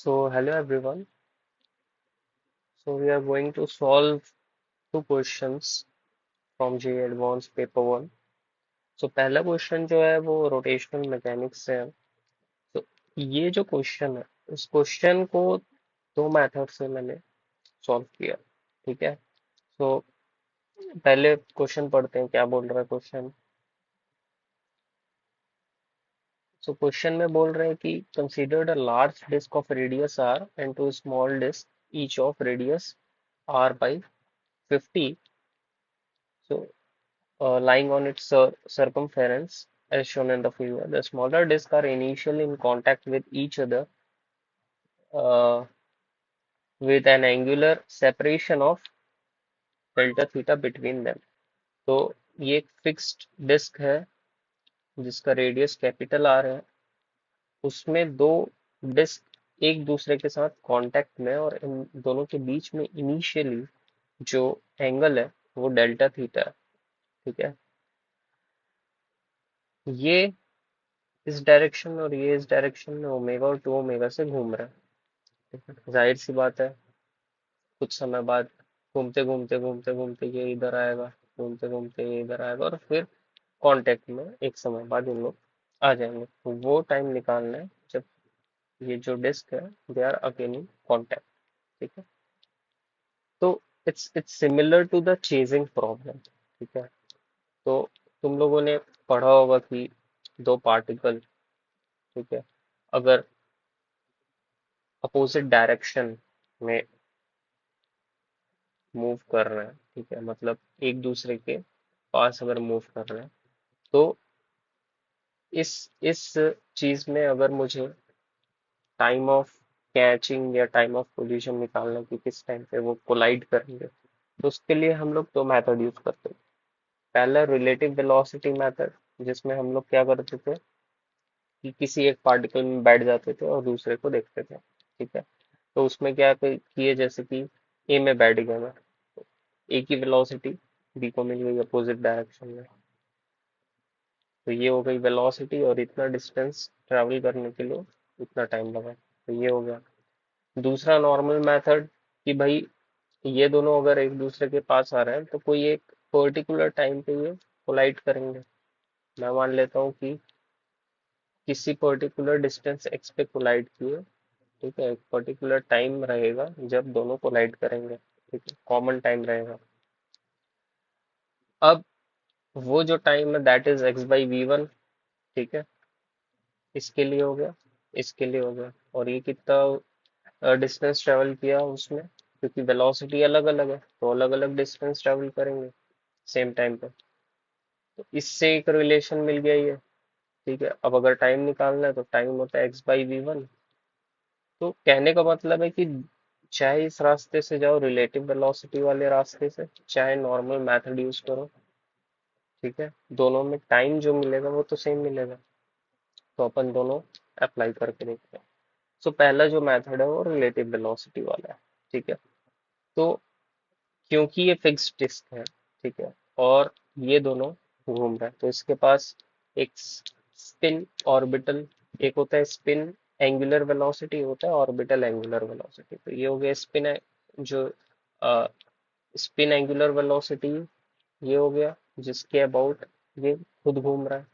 So, hello everyone. So, we are going to solve two questions from JEE Advanced Paper 1. So, पहला question जो है वो rotational mechanics से है. तो ये जो क्वेश्चन है उस क्वेश्चन को दो मेथड से मैंने सॉल्व किया. ठीक है. तो पहले क्वेश्चन पढ़ते हैं क्या बोल रहा है क्वेश्चन. सो क्वेश्चन में बोल रहे हैं कि considered a large disc of radius R and two small disc each of radius R by 50. So lying on its circumference as shown in the figure. The smaller disks are initially in contact with each other uh, with an angular separation of delta theta between them. तो ये एक fixed disc है जिसका radius capital R है. उसमें दो disc एक दूसरे के साथ कांटेक्ट में और इन दोनों के बीच में इनिशियली जो एंगल है वो डेल्टा थीटा है. ठीक है. ये इस डायरेक्शन में और ये इस डायरेक्शन में ओमेगा और टू ओमेगा से घूम रहा है. ठीक है. जाहिर सी बात है कुछ समय बाद घूमते घूमते घूमते घूमते ये इधर आएगा, घूमते घूमते ये इधर आएगा और फिर कांटेक्ट में एक समय बाद इन लोग आ जाएंगे. तो वो टाइम निकालना है जब ये जो डिस्क है they are again in contact. ठीक है. तो it's similar to the chasing problem. ठीक है. तो तुम लोगों ने पढ़ा होगा कि दो पार्टिकल, ठीक है, अगर अपोजिट डायरेक्शन में मूव कर रहे हैं, ठीक है, मतलब एक दूसरे के पास अगर मूव कर रहे हैं, तो इस चीज में अगर मुझे टाइम ऑफ कैचिंग या टाइम ऑफ पोजीशन निकालना कि किस टाइम पे वो कोलाइड करेंगे, तो उसके लिए हम लोग दो मेथड यूज करते हैं. पहला रिलेटिव वेलोसिटी मेथड, जिसमें हम लोग क्या करते थे कि किसी एक पार्टिकल में बैठ जाते थे और दूसरे को देखते थे. ठीक है. तो उसमें क्या किए, जैसे कि ए में बैठ गया मैं, ए की वेलोसिटी बी को मिल गई अपोजिट डायरेक्शन में. तो ये हो गई वेलोसिटी और इतना डिस्टेंस ट्रैवल करने के लिए इतना टाइम लगा. तो ये हो गया. दूसरा नॉर्मल मेथड कि भाई ये दोनों अगर एक दूसरे के पास आ रहे हैं तो कोई एक पर्टिकुलर टाइम पे ये कोलाइड करेंगे. मैं मान लेता हूँ कि किसी पर्टिकुलर डिस्टेंस एक्स पे कोलाइड किए. ठीक है. एक पर्टिकुलर टाइम रहेगा जब दोनों कोलाइड करेंगे. ठीक है. कॉमन टाइम रहेगा. अब वो जो टाइम है that is x by v one. ठीक है. इसके लिए हो गया, इसके लिए हो गया. और ये कितना डिस्टेंस ट्रेवल किया उसमें, क्योंकि वेलोसिटी अलग अलग है तो अलग अलग डिस्टेंस ट्रेवल करेंगे सेम टाइम पे. तो इससे एक रिलेशन मिल गया ये. ठीक है. अब अगर टाइम निकालना है तो टाइम होता है एक्स बाई वी वन. तो कहने का मतलब है कि चाहे इस रास्ते से जाओ रिलेटिव वेलोसिटी वाले रास्ते से, चाहे नॉर्मल मेथड यूज करो, ठीक है, दोनों में टाइम जो मिलेगा वो तो सेम मिलेगा. तो अपन दोनों अप्लाई करके देखते हैं. सो पहला जो मेथड है वो रिलेटिव वेलोसिटी वाला है. ठीक है. तो क्योंकि ये फिक्स्ड डिस्क है, ठीक है, और ये दोनों घूम रहे हैं, तो इसके पास एक स्पिन ऑर्बिटल, एक होता है स्पिन एंगुलर वेलोसिटी, होता है ऑर्बिटल एंगुलर वेलोसिटी. तो ये हो गया स्पिन है, जो स्पिन एंगुलर वेलोसिटी ये हो गया जिसके अबाउट ये खुद घूम रहा है.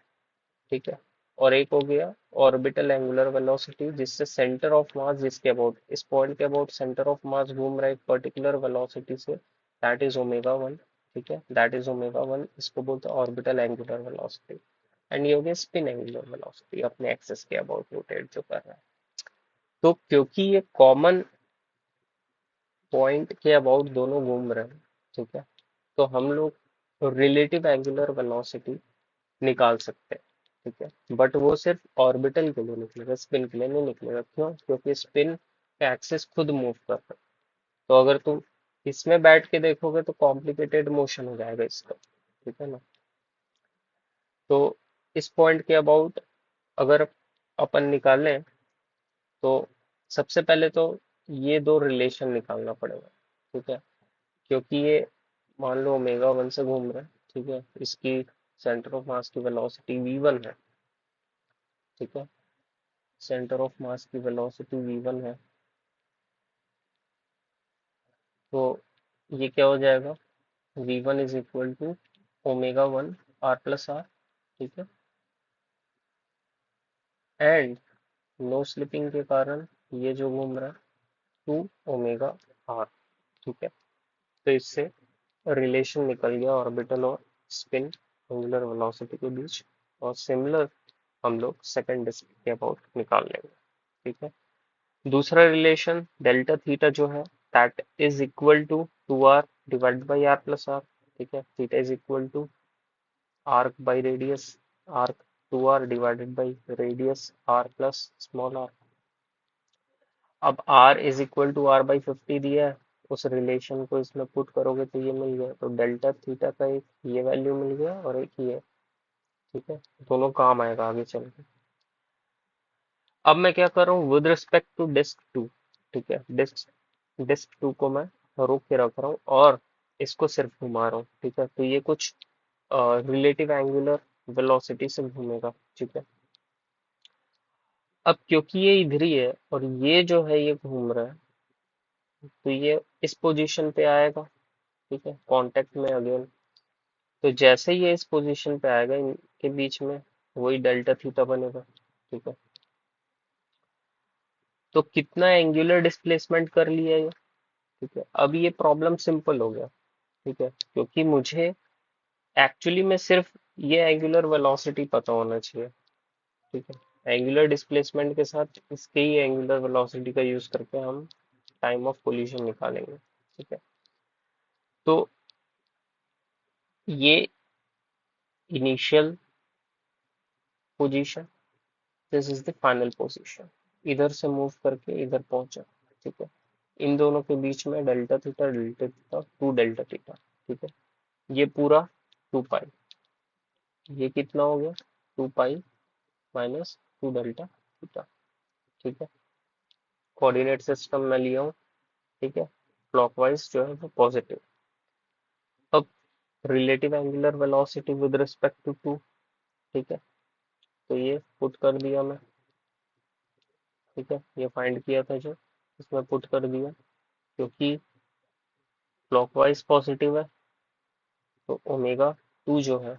ठीक है. और एक हो गया ऑर्बिटल एंगुलर वेलोसिटी जिससे सेंटर ऑफ मास, जिसके अबाउट इस पॉइंट के अबाउट सेंटर ऑफ मास घूम रहा है एक पर्टिकुलर वेलोसिटी से, दैट इज ओमेगा वन. ठीक है. दैट इज ओमेगा वन, इसको बोलते हैं ऑर्बिटल एंगुलर वेलोसिटी. एंड ये हो गया स्पिन एंगुलर वेलोसिटी, अपने एक्सेस के अबाउट रोटेट जो कर रहा है. तो क्योंकि ये कॉमन पॉइंट के अबाउट दोनों घूम रहे हैं, ठीक है, तो हम लोग रिलेटिव एंगुलर वेलोसिटी निकाल सकते हैं. ठीक है. बट वो सिर्फ ऑर्बिटल के लिए निकलेगा, स्पिन के लिए नहीं निकलेगा. क्यों? क्योंकि स्पिन का एक्सिस खुद मूव कर रहा है. तो अगर तुम इसमें बैठ के देखोगे तो कॉम्प्लिकेटेड मोशन हो जाएगा इसका. ठीक है ना. तो इस पॉइंट के अबाउट अगर अपन निकालें तो सबसे पहले तो ये दो रिलेशन निकालना पड़ेगा. ठीक है. क्योंकि ये मान लो ओमेगा वन से घूम रहा है. ठीक है. इसकी सेंटर ऑफ मास की वेलोसिटी वी वन है. ठीक है. सेंटर ऑफ मास की वेलोसिटी v1 है. तो ये क्या हो जाएगा, V1 is equal to omega 1 R+R, ठीक है। एंड नो स्लिपिंग के कारण ये जो घूम रहा है 2 ओमेगा R, ठीक है। तो इससे रिलेशन निकल गया ऑर्बिटल और स्पिन एंगुलर वेलोसिटी के बीच, और सिमिलर हम लोग सेकंड डिस्क के अबाउट निकाल लेंगे, ठीक है। दूसरा रिलेशन डेल्टा थीटा जो है that is equal to 2R divide by R+R, ठीक है। Theta is equal to arc by radius, arc 2R divided by radius R plus small r। अब R is equal to R/50 दिया है, उस relation को इसमें पुट करोगे तो ये मिल गया, तो डेल्टा थीटा का एक ये वैल्यू मिल गया और एक ये, ठीक है। दोनों काम आएगा आगे चल के। अब मैं क्या कर रहा हूँ with respect to disc two, ठीक है। डिस्क डिस्क टू को मैं रोक के रख रहा हूँ और इसको सिर्फ घुमा रहा हूँ, ठीक है। तो ये कुछ रिलेटिव एंगुलर वेलोसिटी से घूमेगा, ठीक है। अब क्योंकि ये इधर ही है और ये जो है ये घूम रहा है, तो ये इस पोजीशन पे आएगा, ठीक है, कांटेक्ट में अगेन। तो जैसे ही ये इस पोजीशन पे आएगा इनके बीच में वही डेल्टा थीटा बनेगा, ठीक है। तो कितना एंगुलर डिस्प्लेसमेंट कर लिया ये, ठीक है। अब ये प्रॉब्लम सिंपल हो गया, ठीक है, क्योंकि मुझे एक्चुअली में सिर्फ ये एंगुलर वेलोसिटी पता होना चाहिए, ठीक है। एंगुलर डिस्प्लेसमेंट के साथ इसके ही एंगुलर वेलोसिटी का यूज करके हम टाइम ऑफ कोलिजन निकालेंगे, ठीक है। तो ये initial position, this is the final position, इधर से मूव करके इधर पहुंचा, ठीक है। इन दोनों के बीच में डेल्टा थीटा 2 डेल्टा थीटा, ठीक है। ये पूरा 2 पाई, ये कितना हो गया 2 पाई माइनस 2 डेल्टा थीटा, ठीक है। कोऑर्डिनेट सिस्टम में लिया हूँ, ठीक है। क्लॉकवाइज जो है वो पॉजिटिव। अब relative angular velocity with respect to two, ठीक है। तो ये पुट कर दिया मैं, ठीक है। ये फाइंड किया था जो, इसमें पुट कर दिया, क्योंकि क्लॉकवाइज पॉजिटिव है तो ओमेगा 2 जो है,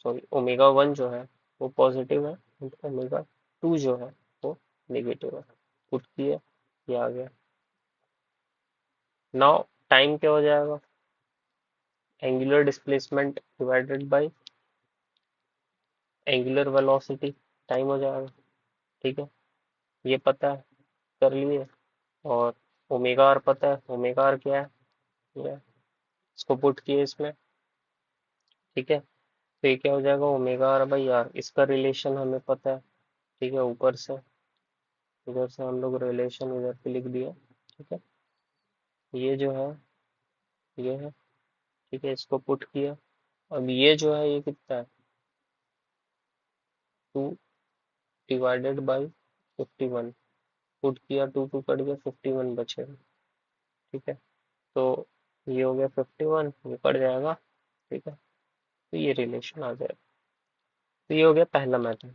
सॉरी ओमेगा 1 जो है वो पॉजिटिव है, ओमेगा 2 जो है वो नेगेटिव है। पुट किया, ये आ गया। नाउ टाइम क्या हो जाएगा, angular displacement divided by angular velocity time हो जाएगा, ठीक है। ये पता है, कर लिए। और ओमेगा आर पता है, ओमेगा आर क्या है, ये है। इसको पुट किए इसमें, ठीक है। तो ये क्या हो जाएगा ओमेगा R/R, इसका रिलेशन हमें पता है, ठीक है। ऊपर से इधर से हम लोग रिलेशन इधर पे लिख दिया, ठीक है। ये जो है ये है, ठीक है। इसको पुट किया, अब ये जो है ये कितना है 2 डिवाइडेड बाई 51, पुट किया 2 कट गया 51 बचेगा, ठीक है। तो ये हो गया 51, ये कट जाएगा, ठीक है। तो ये रिलेशन आ जाएगा। तो ये हो गया पहला मेथड,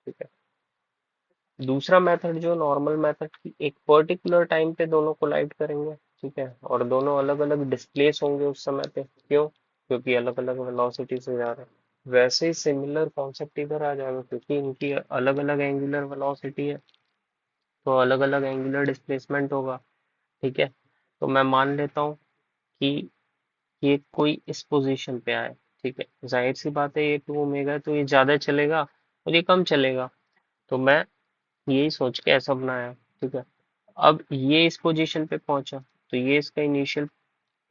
ठीक है। दूसरा मेथड जो नॉर्मल मेथड की एक पर्टिकुलर टाइम पे दोनों कोलाइड करेंगे, ठीक है। और दोनों अलग अलग डिस्प्लेस होंगे उस समय पे, क्यों, क्योंकि अलग अलग वेलोसिटी से जा रहे हैं। वैसे ही सिमिलर कॉन्सेप्ट इधर आ जाएगा, क्योंकि इनकी अलग अलग एंगुलर वेलोसिटी है तो अलग अलग एंगुलर डिस्प्लेसमेंट होगा, ठीक है। तो मैं मान लेता हूँ कि ये कोई इस पोजीशन पे आए, ठीक है। जाहिर सी बात है ये 2 ओमेगा तो ये ज्यादा चलेगा और ये कम चलेगा, तो मैं यही सोच के ऐसा बनाया, ठीक है। अब ये इस पोजीशन पे पहुंचा, तो ये इसका इनिशियल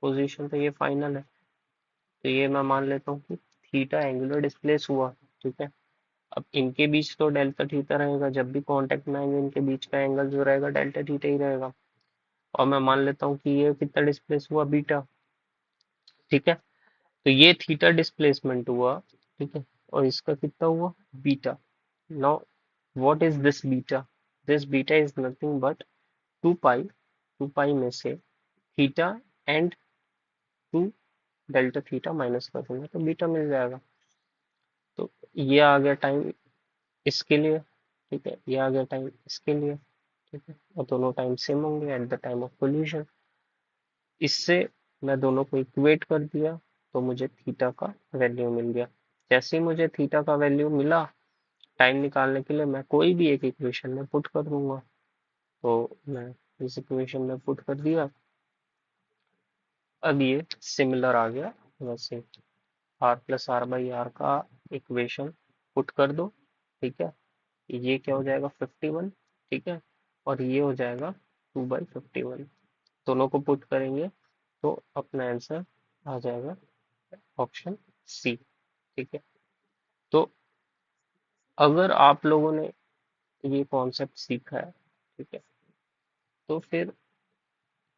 पोजीशन था, ये फाइनल है। तो ये मैं मान लेता हूँ कि थीटा एंगुलर डिस्प्लेस हुआ, ठीक है। अब इनके बीच तो डेल्टा थीटा रहेगा, जब भी कांटेक्ट में आएंगे इनके बीच का एंगल जो रहेगा डेल्टा थीटा ही रहेगा। और मैं मान लेता हूँ कि ये कितना डिस्प्लेस हुआ बीटा, ठीक है। तो ये थीटा डिस्प्लेसमेंट हुआ, ठीक है। और इसका कितना हुआ beta. Now what is this beta, this beta is nothing but 2 पाई, 2 पाई में से theta and 2 delta theta minus कर दूंगा तो बीटा मिल जाएगा। तो ये आ गया टाइम इसके लिए, ठीक है। ये आ गया टाइम इसके लिए, ठीक है। और दोनों टाइम सेम होंगे at the time of collision. इससे मैं दोनों को इक्वेट कर दिया तो मुझे थीटा का वैल्यू मिल गया। जैसे ही मुझे थीटा का वैल्यू मिला, टाइम निकालने के लिए मैं कोई भी एक इक्वेशन में पुट कर दूंगा। तो मैं इस इक्वेशन में पुट कर दिया। अब ये सिमिलर आ गया, वैसे R plus R by R का इक्वेशन पुट कर दो। ठीक है, ये क्या हो जाएगा 51। ठीक है, और ये हो जाएगा 2/51। दोनों को पुट करेंगे तो अपना आंसर आ जाएगा ऑप्शन सी। ठीक है, तो अगर आप लोगों ने ये कॉन्सेप्ट सीखा है, ठीक है, तो फिर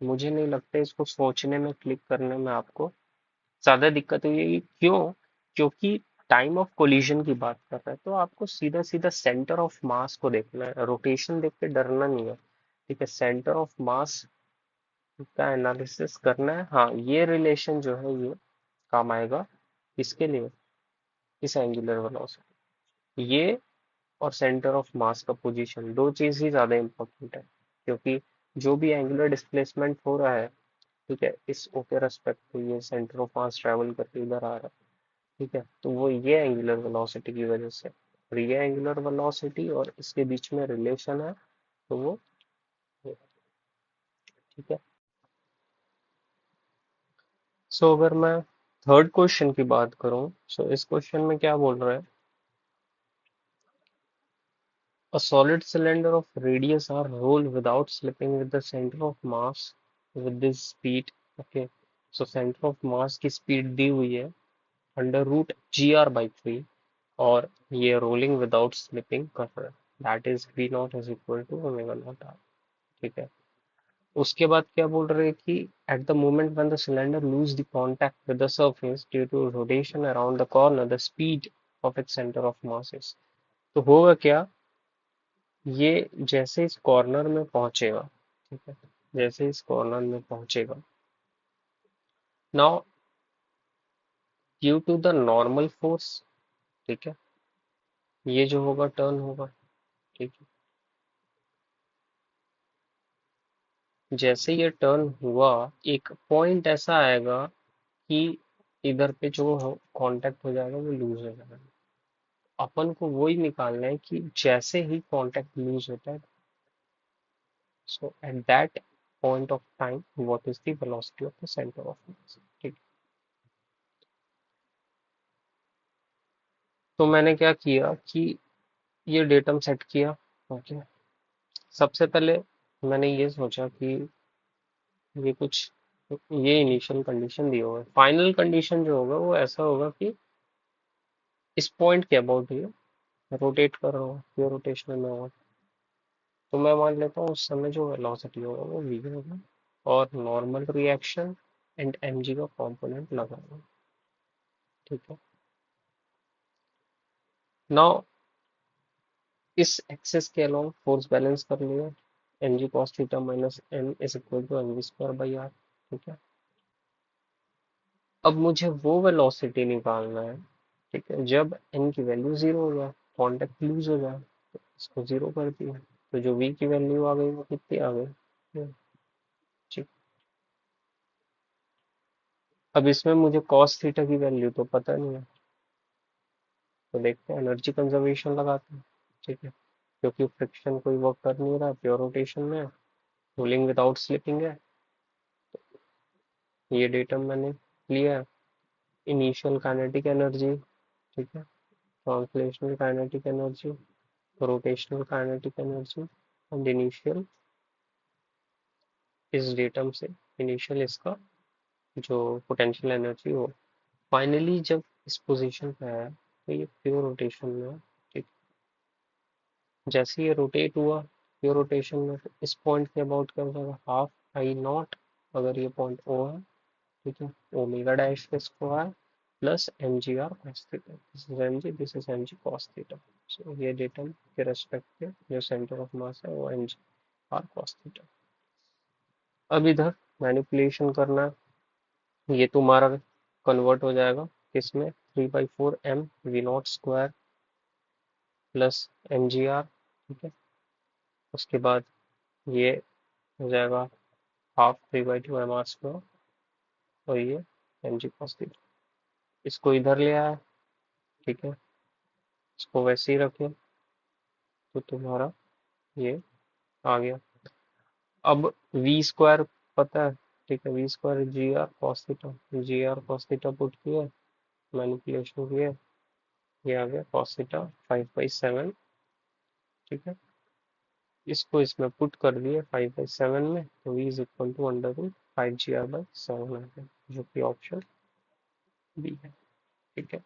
मुझे नहीं लगता इसको सोचने में, क्लिक करने में आपको ज्यादा दिक्कत हुई है। क्यों? क्योंकि टाइम ऑफ कोलिजन की बात कर रहा है, तो आपको सीधा सीधा सेंटर ऑफ मास को देखना है, रोटेशन देख के डरना नहीं है। ठीक है, सेंटर ऑफ मास का एनालिसिस करना है। हाँ, ये रिलेशन जो है ये काम आएगा इसके लिए, इस एंगुलर वेलोसिटी, ये और सेंटर ऑफ मास का पोजीशन, दो चीज ही ज्यादा इंपॉर्टेंट है। क्योंकि जो भी एंगुलर डिस्प्लेसमेंट हो रहा है, ठीक है, इस ओ के रेस्पेक्ट to ये सेंटर ऑफ मास ट्रेवल करके इधर आ रहा है। ठीक है, तो वो ये एंगुलर वेलोसिटी की वजह से, और ये एंगुलर वेलोसिटी और इसके बीच में रिलेशन है, तो वो ठीक है। सो अगर मैं थर्ड क्वेश्चन की बात करूं, सो इस क्वेश्चन में क्या बोल रहा है, a solid cylinder of radius r roll without slipping with the center of mass with this speed. Okay, so center of mass की speed दी हुई है √gr/3, और ये रोलिंग विदाउट स्लिपिंग कर रहा है, that is v nought is equal to omega nought R. ठीक है, उसके बाद क्या बोल रहे हैं कि at the moment when the cylinder lose the contact with the surface due to rotation around the corner, the speed of its centre of mass is. तो होगा क्या, ये जैसे इस कॉर्नर में पहुंचेगा, ठीक है, जैसे इस कॉर्नर में पहुंचेगा, now due to the normal force, ठीक है, ये जो होगा टर्न होगा। ठीक है, जैसे ये टर्न हुआ, एक पॉइंट ऐसा आएगा कि इधर पे जो कांटेक्ट हो जाएगा वो लूज हो जाएगा। अपन को वही निकालना है कि जैसे ही कांटेक्ट लूज होता है, so at that point of time what is the velocity of the centre of mass. ठीक, तो मैंने क्या किया कि ये डेटम सेट किया। ओके, सबसे पहले मैंने ये सोचा कि ये कुछ, ये इनिशियल कंडीशन दिए हुए, फाइनल कंडीशन जो होगा वो ऐसा होगा कि इस पॉइंट के अबाउट ये रोटेट कर रहा हूँ, ये रोटेशनल में होगा। तो मैं मान लेता हूँ उस समय जो वेलोसिटी होगा वो v होगा, और नॉर्मल रिएक्शन एंड mg का कंपोनेंट लगाऊंगा। ठीक है, नाउ इस एक्सेस के अलोंग फोर्स बैलेंस कर लिया, mg cos theta minus m is equal to mv²/r। ठीक है, अब मुझे वो वेलोसिटी निकालना है, ठीक है, जब n की वैल्यू जीरो हो जाए, कॉन्टेक्ट लूज हो जाए, तो इसको जीरो कर दिया, तो जो v की वैल्यू आ गई वो कितनी आ गई। ठीक, अब इसमें मुझे cos थीटा की वैल्यू तो पता नहीं है, तो देखते हैं, एनर्जी कंजर्वेशन लगाते हैं। ठीक है, क्योंकि फ्रिक्शन कोई वर्क कर नहीं रहा, प्योर रोटेशन में है, रोलिंग विदाउट स्लिपिंग है। ये डेटा मैंने लिया है, इनिशियल काइनेटिक एनर्जी, ठीक है, translational kinetic energy, rotational kinetic energy, and initial, इस डेटम से इनिशियल इसका जो पोटेंशियल एनर्जी हो, फाइनली जब इस पोजीशन पे आया तो ये प्योर रोटेशन में है। ठीक, जैसे ये रोटेट हुआ प्योर रोटेशन में, तो इस पॉइंट के अबाउट क्या हो जाएगा, हाफ आई नॉट, अगर ये पॉइंट ओ है, ठीक है, ओमेगा डैश के square plus M G are cos theta, this is M G, this is M G cos theta. So ये डेटम के रेस्पेक्ट पे जो सेंटर ऑफ मास है वो m ji are cos theta. अब इधर मैनिपुलेशन करना है, ये तुम्हारा कन्वर्ट हो जाएगा किसमें, 3/4 m v nought square plus M G r. ठीक है, उसके बाद ये हो जाएगा हाफ 3/2 एम आर स्क्वायर, और ये एम जी कॉस थीटा। इसको इधर ले आया, ठीक है, इसको वैसे ही रखें तो तुम्हारा ये आ गया। अब वी स्क्वायर पता है, ठीक है, v square g are cos theta, g are cos theta put किया, मैनिपुलेशन किया, ये आ गया कॉस थीटा 5/7, ठीक है। इसको इसमें पुट कर दिया 5/7 में, तो v is equal to √5 GR/7 आ गया, जो कि ऑप्शन बी है, ठीक है।